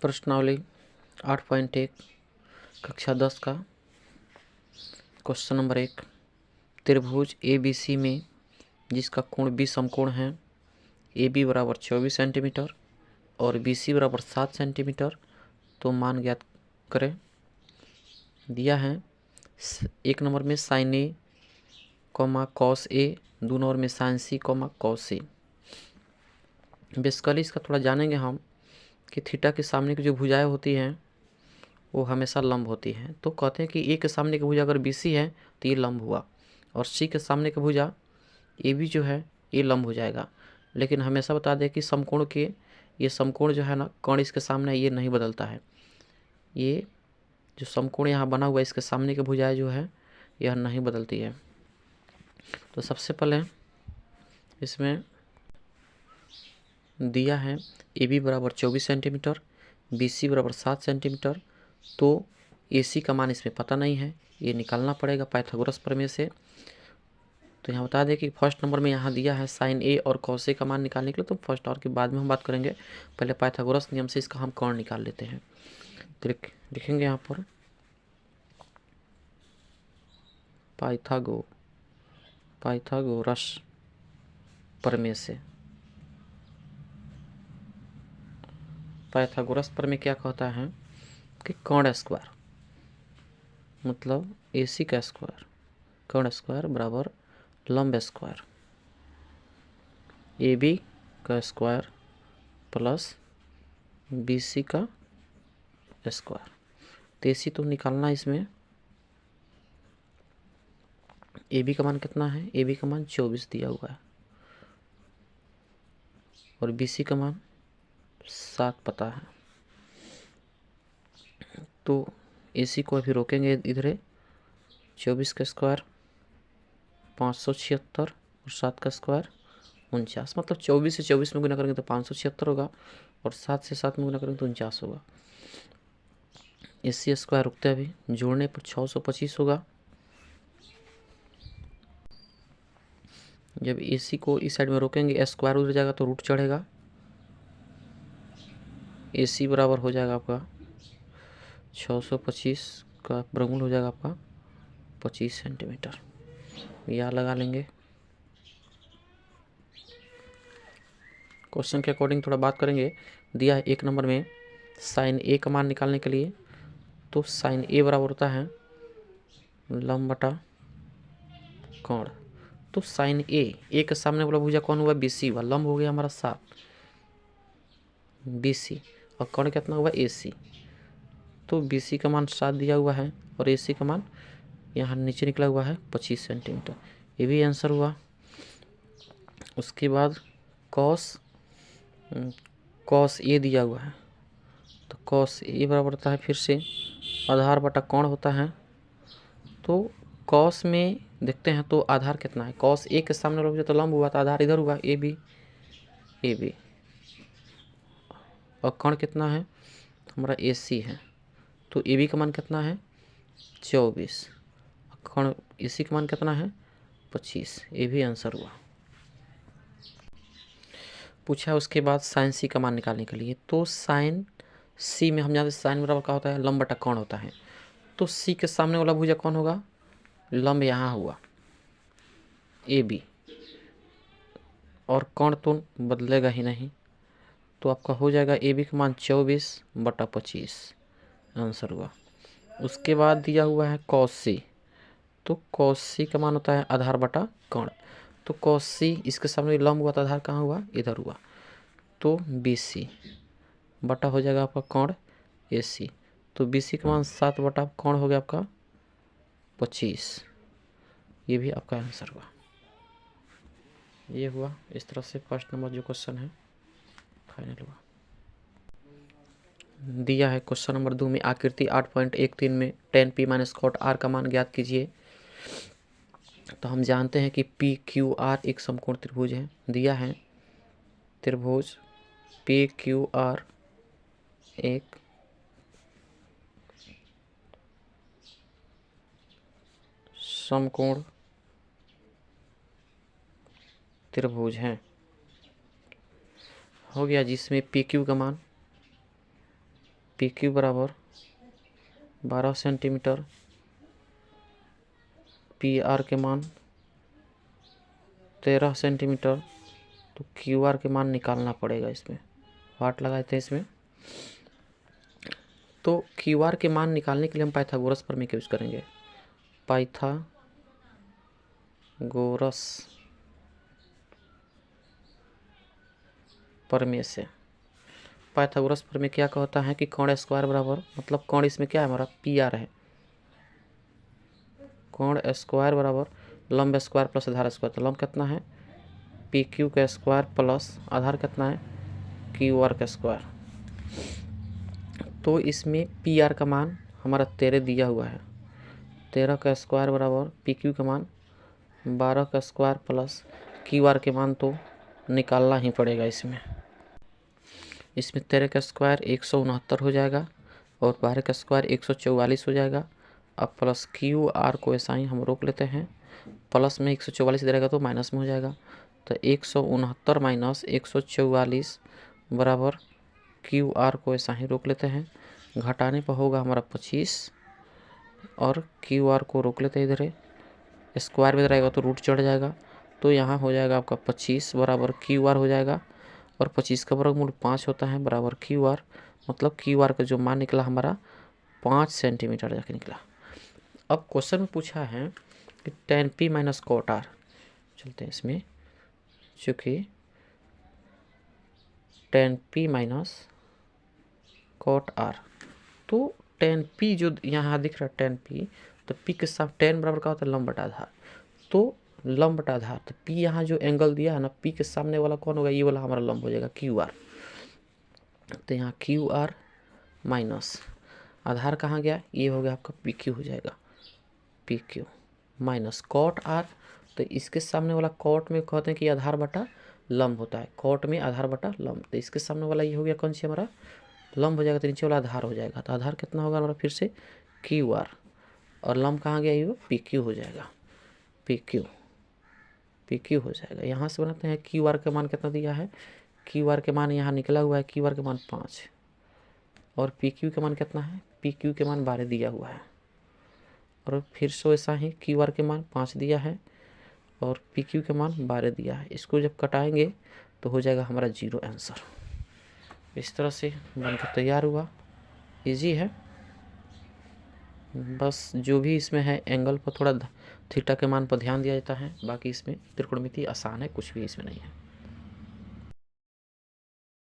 प्रश्नावली 8.1 कक्षा 10 का क्वेश्चन नंबर 1। त्रिभुज ABC में जिसका कोण B समकोण है, AB बराबर 24 सेंटीमीटर और BC बराबर 7 सेंटीमीटर, तो मान ज्ञात करें। दिया है 1 नंबर में sine A cos A, 2 number में sine C cos A। Basically इसका थोड़ा जानेंगे हम कि थीटा के सामने की जो भुजाएं होती हैं वो हमेशा लंब होती हैं। तो कहते हैं कि ए के सामने की भुजा अगर BC है तो ये लंब हुआ, और C के सामने की भुजा AB जो है ये लंब हो जाएगा। लेकिन हमेशा बता दें कि समकोण के ये समकोण जो है ना, कोण इसके सामने ये नहीं बदलता है। ये जो समकोण यहाँ बना हुआ है इसके सामने की भुजाएं जो है यह नहीं बदलती है। तो सबसे पहले इसमें दिया है AB बराबर 24 सेंटीमीटर, BC बराबर 7 सेंटीमीटर। तो AC का मान इसमें पता नहीं है, ये निकालना पड़ेगा पाइथागोरस प्रमेय से। तो यहाँ बता दें कि फर्स्ट नंबर में यहाँ दिया है साइन A और कॉस A का मान निकालने के लिए। तो फर्स्ट और के बाद में हम बात करेंगे, पहले पाइथागोरस नियम से इसका हम कोण निकाल लेते हैं। तो लिखेंगे यहाँ पर पाइथागोरस प्रमेय से। पाइथागोरस प्रमेय क्या कहता है कि कोण स्क्वायर मतलब AC का स्क्वायर, कोण स्क्वायर बराबर लंब स्क्वायर AB का स्क्वायर प्लस BC का स्क्वायर। तो AC तो निकालना है इसमें। AB का मान कितना है? AB का मान 24 दिया हुआ है और BC का मान 7 पता है। तो AC को अभी रोकेंगे इधर। 24 का स्क्वायर 576 और 7 का स्क्वायर 49, मतलब 24 से 24 में गुना करेंगे तो 576 होगा और 7 से 7 में गुना करेंगे तो 49 होगा। AC स्क्वायर रुकते अभी, जोड़ने पर 625 होगा। जब AC को इस साइड में रोकेंगे स्क्वायर उधर जाएगा तो रूट चढ़ेगा। AC बराबर हो जाएगा आपका 625 का वर्गमूल हो जाएगा आपका 25 सेंटीमीटर। यह लगा लेंगे। क्वेश्चन के अकॉर्डिंग थोड़ा बात करेंगे। दिया है 1 नंबर में साइन A का मान निकालने के लिए। तो साइन A बराबर होता है लंब बटा कोण। तो साइन A के सामने वाला भुजा कौन हुआ? BC हुआ, लंब हो गया हमारा 7 BC और कोण कितना हुआ? AC। तो BC का मान 7 दिया हुआ है और AC का मान यहाँ नीचे निकला हुआ है 25 सेंटीमीटर। ये भी आंसर हुआ। उसके बाद कॉस A दिया हुआ है, तो कॉस A बराबर होता है फिर से आधार बटा कोण होता है। तो कॉस में देखते हैं तो आधार कितना है? कॉस A के सामने वाला तो लंब हुआ, तो आधार इधर हुआ AB और कोण कितना है हमारा? AC है। तो AB का मान कितना है? 24। कोण AC का मान कितना है? 25। ये भी आंसर हुआ। पूछा उसके बाद साइन C का मान निकालने के लिए। तो साइन C में हम जानते साइन बराबर क्या होता है? लंब बटा कोण होता है। तो C के सामने वाला भुजा कौन होगा? लंब यहाँ हुआ AB, और कोण तो बदलेगा ही नहीं। तो आपका हो जाएगा AB का मान 24 बटा 25, आंसर हुआ। उसके बाद दिया हुआ है कॉस C। तो कॉस C का मान होता है आधार बटा कोण। तो कॉस C इसके सामने लंब हुआ तो आधार कहाँ हुआ? इधर हुआ। तो BC बटा हो जाएगा आपका कोण AC। तो BC का मान 7 बटा कोण हो गया आपका 25। ये भी आपका आंसर हुआ। ये हुआ इस तरह से फर्स्ट नंबर जो क्वेश्चन है फाइनल हुआ। दिया है क्वेश्चन नंबर 2 में आकृति 8.13 में tan P - cot R का मान ज्ञात कीजिए। तो हम जानते हैं कि PQR एक समकोण त्रिभुज है। दिया है त्रिभुज PQR एक समकोण त्रिभुज है। हो गया, जिसमें PQ का मान पी क्यू बराबर 12 सेंटीमीटर, पी आर के मान 13 सेंटीमीटर। तो क्यू आर के मान निकालना पड़ेगा इसमें, वाट लगाए थे इसमें। तो क्यू आर के मान निकालने के लिए हम पाइथागोरस प्रमेय का यूज करेंगे। पाइथागोरस प्रमेय से, पाइथागोरस प्रमेय क्या कहता है कि कोण स्क्वायर बराबर, मतलब कोण इसमें क्या है हमारा पी आर है, कोण स्क्वायर बराबर लंब स्क्वायर प्लस आधार स्क्वायर। तो लंब कितना है पी क्यू का स्क्वायर प्लस आधार कितना है क्यू आर का स्क्वायर। तो इसमें पी आर का मान हमारा 13 दिया हुआ है, 13 का स्क्वायर बराबर पी क्यू का मान 12 का स्क्वायर प्लस क्यू आर के मान तो निकालना ही पड़ेगा इसमें। 13 का स्क्वायर 169 हो जाएगा और 12 का स्क्वायर 144 हो जाएगा। अब प्लस क्यू आर को ऐसा ही हम रोक लेते हैं, प्लस में 144 दे रहेगा तो माइनस में हो जाएगा। तो 169 माइनस 144 बराबर क्यू आर को ऐसा ही रोक लेते हैं, घटाने पर होगा हमारा 25 और क्यू आर को रोक लेते हैं इधर, स्क्वायर में रहेगा तो रूट चढ़ जाएगा। तो यहाँ हो जाएगा आपका 25 बराबर क्यू आर हो जाएगा और 25 का वर्गमूल 5 होता है बराबर क्यू आर, मतलब क्यू आर का जो मान निकला हमारा 5 सेंटीमीटर जाके निकला। अब क्वेश्चन में पूछा है कि tan p minus cot r, चलते हैं इसमें, चूँकि tan p minus cot r, तो tan p जो यहाँ दिख रहा है tan p, तो p के साथ tan बराबर का होता है लंब बटा आधार। तो लंब बटा आधार, तो p यहाँ जो एंगल दिया है ना, p के सामने वाला कौन होगा, ये वाला हमारा लंब हो जाएगा क्यू आर। तो यहाँ क्यू आर माइनस आधार कहाँ गया, ये हो गया आपका पी क्यू हो जाएगा, p q minus cot r. तो इसके सामने वाला कॉट में कहते हैं कि आधार बटा लंब होता है, कॉट में आधार बटा लंब। तो इसके सामने वाला ये हो गया कौन सी हमारा लंब हो जाएगा, तो नीचे वाला आधार हो जाएगा। तो आधार कितना होगा हमारा फिर से क्यू आर, और लंब कहाँ गया, ये पी क्यू हो जाएगा, पी क्यू हो जाएगा। यहाँ से बनाते हैं क्यू आर का मान कितना दिया है, क्यू आर के मान यहाँ निकला हुआ है, क्यू आर के मान 5 और पी क्यू के मान कितना है, पी क्यू के मान 12 दिया हुआ है। और फिर से वैसा ही क्यू आर के मान 5 दिया है और पी क्यू के मान 12 दिया है। इसको जब कटाएंगे तो हो जाएगा हमारा 0 आंसर। इस तरह से बनकर तैयार हुआ, इजी है। बस जो भी इसमें है एंगल पर थोड़ा थीटा के मान पर ध्यान दिया जाता है, बाकी इसमें त्रिकोणमिति आसान है, कुछ भी इसमें नहीं है।